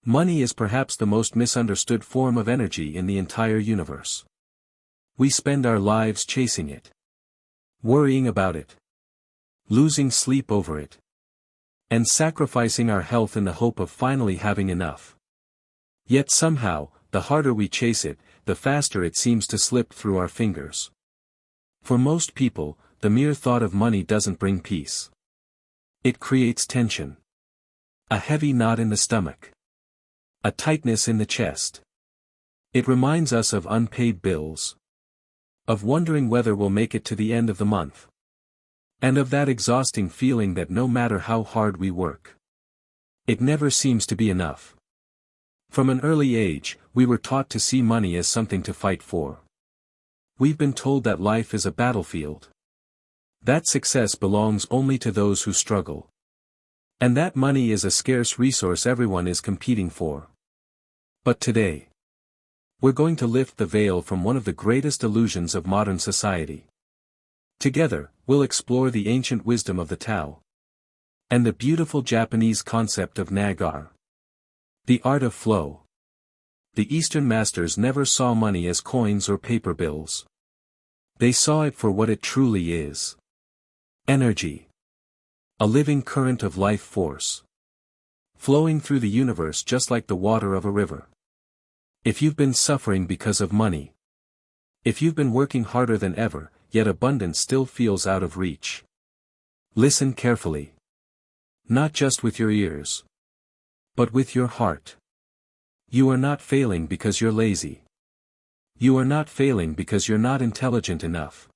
Money is perhaps the most misunderstood form of energy in the entire universe. We spend our lives chasing it, worrying about it, losing sleep over it, and sacrificing our health in the hope of finally having enough. Yet somehow, the harder we chase it, the faster it seems to slip through our fingers. For most people, the mere thought of money doesn't bring peace. It creates tension. A heavy knot in the stomach. A tightness in the chest. It reminds us of unpaid bills. Of wondering whether we'll make it to the end of the month. And of that exhausting feeling that no matter how hard we work, it never seems to be enough. From an early age, we were taught to see money as something to fight for. We've been told that life is a battlefield. That success belongs only to those who struggle. And that money is a scarce resource everyone is competing for. But today, we're going to lift the veil from one of the greatest illusions of modern society. Together, we'll explore the ancient wisdom of the Tao. And the beautiful Japanese concept of Nagar. The art of flow. The Eastern masters never saw money as coins or paper bills. They saw it for what it truly is. Energy. A living current of life force. Flowing through the universe just like the water of a river. If you've been suffering because of money. If you've been working harder than ever, yet abundance still feels out of reach. Listen carefully. Not just with your ears, but with your heart. You are not failing because you're lazy. You are not failing because you're not intelligent enough.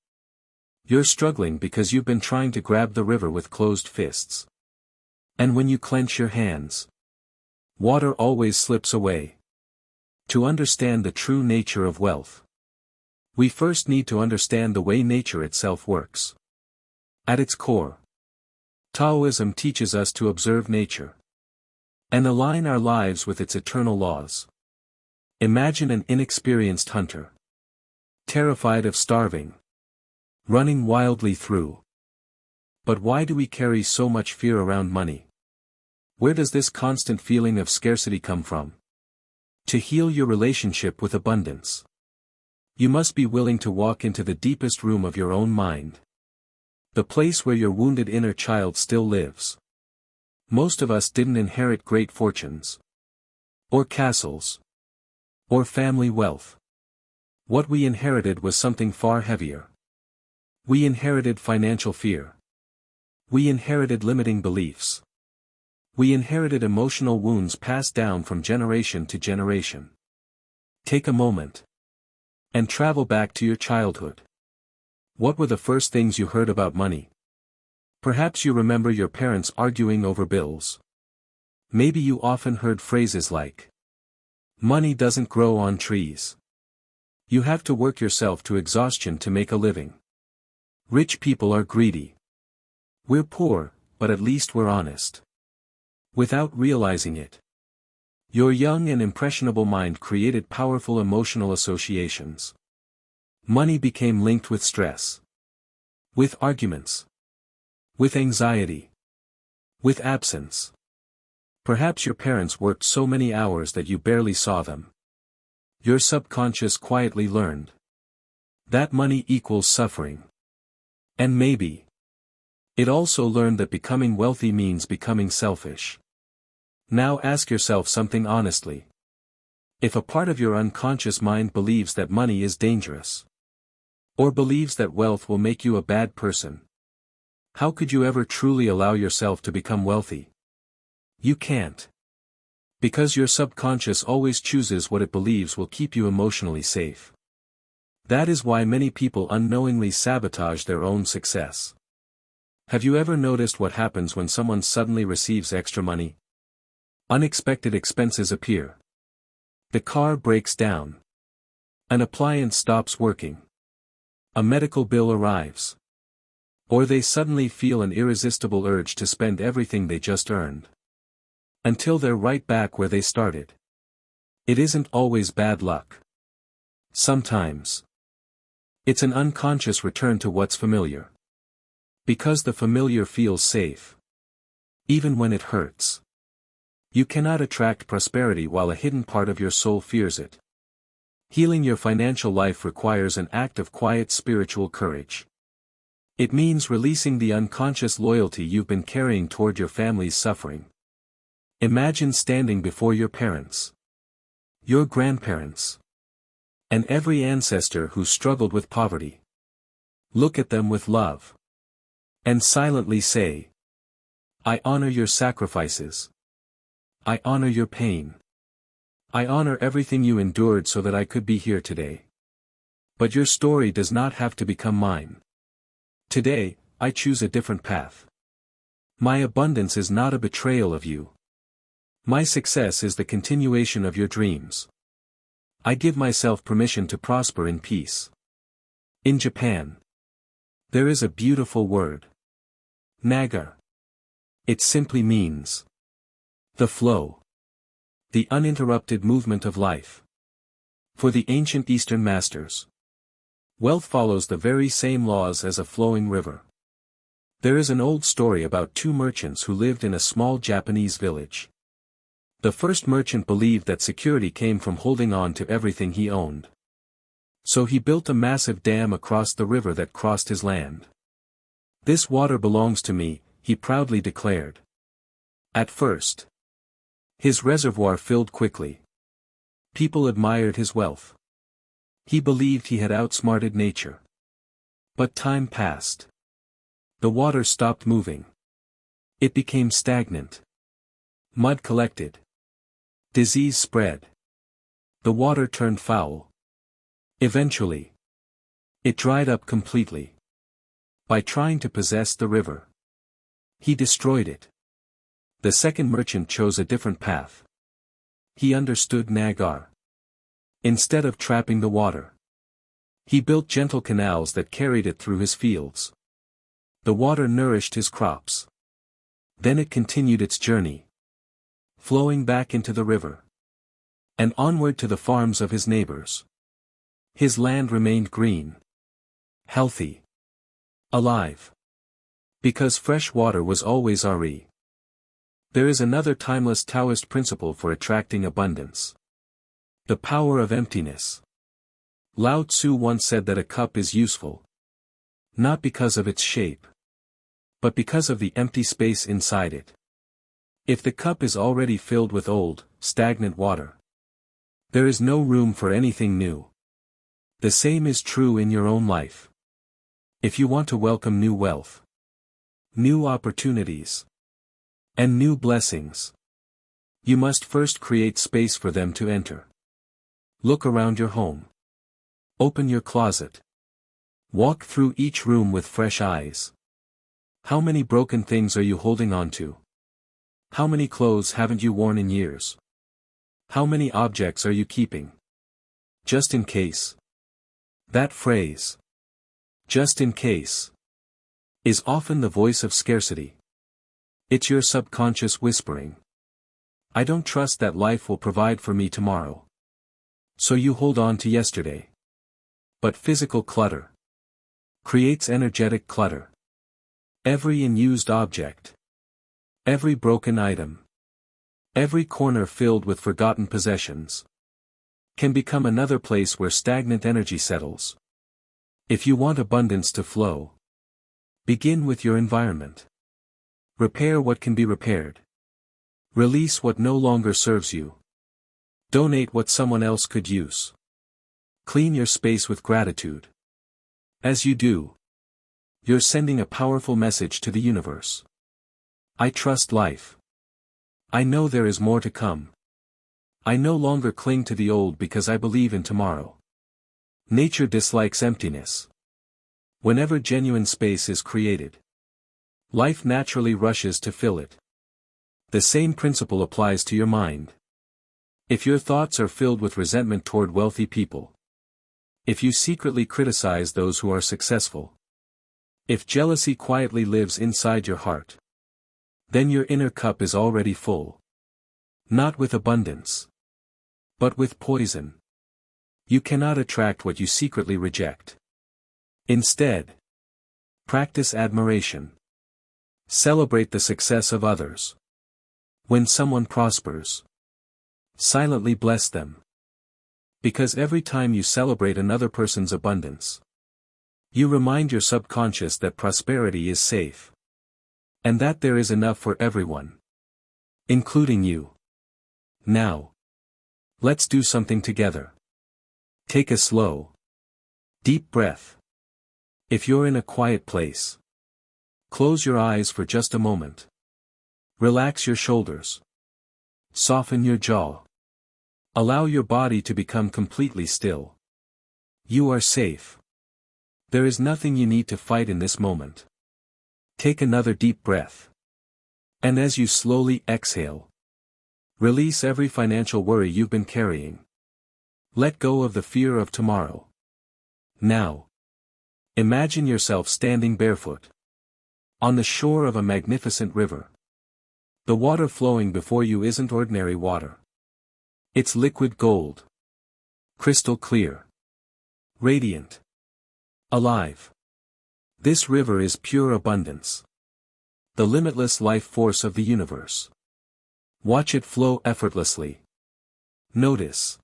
You're struggling because you've been trying to grab the river with closed fists. And when you clench your hands, water always slips away. To understand the true nature of wealth, we first need to understand the way nature itself works. At its core, Taoism teaches us to observe nature and align our lives with its eternal laws. Imagine an inexperienced hunter, terrified of starving, running wildly through. But why do we carry so much fear around money? Where does this constant feeling of scarcity come from? To heal your relationship with abundance, you must be willing to walk into the deepest room of your own mind. The place where your wounded inner child still lives. Most of us didn't inherit great fortunes, or castles, or family wealth. What we inherited was something far heavier. We inherited financial fear. We inherited limiting beliefs. We inherited emotional wounds passed down from generation to generation. Take a moment and travel back to your childhood. What were the first things you heard about money? Perhaps you remember your parents arguing over bills. Maybe you often heard phrases like, "Money doesn't grow on trees. You have to work yourself to exhaustion to make a living. Rich people are greedy. We're poor, but at least we're honest." Without realizing it, your young and impressionable mind created powerful emotional associations. Money became linked with stress, with arguments, with anxiety, with absence. Perhaps your parents worked so many hours that you barely saw them. Your subconscious quietly learned that money equals suffering. And maybe it also learned that becoming wealthy means becoming selfish. Now ask yourself something honestly. If a part of your unconscious mind believes that money is dangerous, or believes that wealth will make you a bad person, how could you ever truly allow yourself to become wealthy? You can't. Because your subconscious always chooses what it believes will keep you emotionally safe. That is why many people unknowingly sabotage their own success. Have you ever noticed what happens when someone suddenly receives extra money? Unexpected expenses appear. The car breaks down. An appliance stops working. A medical bill arrives. Or they suddenly feel an irresistible urge to spend everything they just earned. Until they're right back where they started. It isn't always bad luck. Sometimes it's an unconscious return to what's familiar. Because the familiar feels safe. Even when it hurts. You cannot attract prosperity while a hidden part of your soul fears it. Healing your financial life requires an act of quiet spiritual courage. It means releasing the unconscious loyalty you've been carrying toward your family's suffering. Imagine standing before your parents, your grandparents, and every ancestor who struggled with poverty. Look at them with love. And silently say, I honor your sacrifices. I honor your pain. I honor everything you endured so that I could be here today. But your story does not have to become mine. Today, I choose a different path. My abundance is not a betrayal of you. My success is the continuation of your dreams. I give myself permission to prosper in peace. In Japan, there is a beautiful word. Naga. It simply means the flow. The uninterrupted movement of life. For the ancient Eastern masters, wealth follows the very same laws as a flowing river. There is an old story about two merchants who lived in a small Japanese village. The first merchant believed that security came from holding on to everything he owned. So he built a massive dam across the river that crossed his land. This water belongs to me, he proudly declared. At first, his reservoir filled quickly. People admired his wealth. He believed he had outsmarted nature. But time passed. The water stopped moving. It became stagnant. Mud collected. Disease spread. The water turned foul. Eventually, it dried up completely. By trying to possess the river, he destroyed it. The second merchant chose a different path. He understood Nagar. Instead of trapping the water, he built gentle canals that carried it through his fields. The water nourished his crops. Then it continued its journey, flowing back into the river, and onward to the farms of his neighbors. His land remained green, healthy, alive. Because fresh water was always Ari. There is another timeless Taoist principle for attracting abundance. The power of emptiness. Lao Tzu once said that a cup is useful, not because of its shape, but because of the empty space inside it. If the cup is already filled with old, stagnant water, there is no room for anything new. The same is true in your own life. If you want to welcome new wealth, new opportunities, and new blessings, you must first create space for them to enter. Look around your home. Open your closet. Walk through each room with fresh eyes. How many broken things are you holding on to? How many clothes haven't you worn in years? How many objects are you keeping? Just in case. That phrase, just in case, is often the voice of scarcity. It's your subconscious whispering. I don't trust that life will provide for me tomorrow. So you hold on to yesterday. But physical clutter creates energetic clutter. Every unused object, every broken item, every corner filled with forgotten possessions, can become another place where stagnant energy settles. If you want abundance to flow, begin with your environment. Repair what can be repaired. Release what no longer serves you. Donate what someone else could use. Clean your space with gratitude. As you do, you're sending a powerful message to the universe. I trust life. I know there is more to come. I no longer cling to the old because I believe in tomorrow. Nature dislikes emptiness. Whenever genuine space is created, life naturally rushes to fill it. The same principle applies to your mind. If your thoughts are filled with resentment toward wealthy people, if you secretly criticize those who are successful, if jealousy quietly lives inside your heart, then your inner cup is already full. Not with abundance, but with poison. You cannot attract what you secretly reject. Instead, practice admiration. Celebrate the success of others. When someone prospers, silently bless them. Because every time you celebrate another person's abundance, you remind your subconscious that prosperity is safe. And that there is enough for everyone, including you. Now, let's do something together. Take a slow, deep breath. If you're in a quiet place, close your eyes for just a moment. Relax your shoulders. Soften your jaw. Allow your body to become completely still. You are safe. There is nothing you need to fight in this moment. Take another deep breath. And as you slowly exhale, release every financial worry you've been carrying. Let go of the fear of tomorrow. Now, imagine yourself standing barefoot on the shore of a magnificent river. The water flowing before you isn't ordinary water. It's liquid gold. Crystal clear. Radiant. Alive. This river is pure abundance. The limitless life force of the universe. Watch it flow effortlessly. Notice.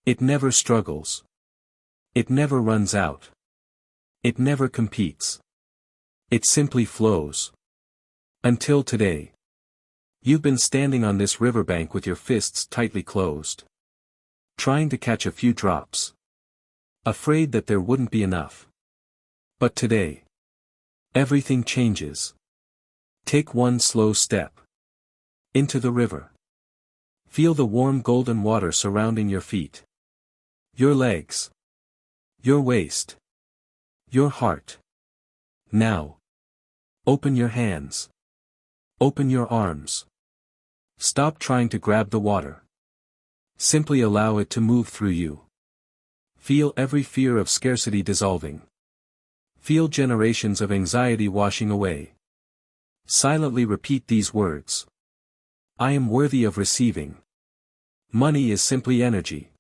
It never struggles. It never runs out. It never competes. It simply flows. Until today. You've been standing on this riverbank with your fists tightly closed, trying to catch a few drops, afraid that there wouldn't be enough. But today, everything changes. Take one slow step into the river. Feel the warm golden water surrounding your feet, your legs, your waist, your heart. Now, open your hands. Open your arms. Stop trying to grab the water. Simply allow it to move through you. Feel every fear of scarcity dissolving. Feel generations of anxiety washing away. Silently repeat these words. I am worthy of receiving. Money is simply energy.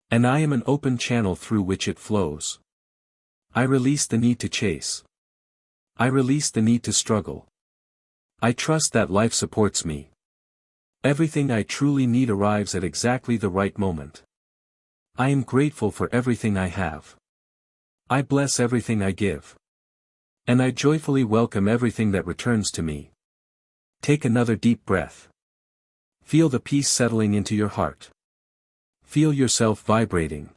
And I am an open channel through which it flows. I release the need to chase. I release the need to struggle. I trust that life supports me. Everything I truly need arrives at exactly the right moment. I am grateful for everything I have. I bless everything I give. And I joyfully welcome everything that returns to me. Take another deep breath. Feel the peace settling into your heart. Feel yourself vibrating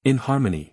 in harmony.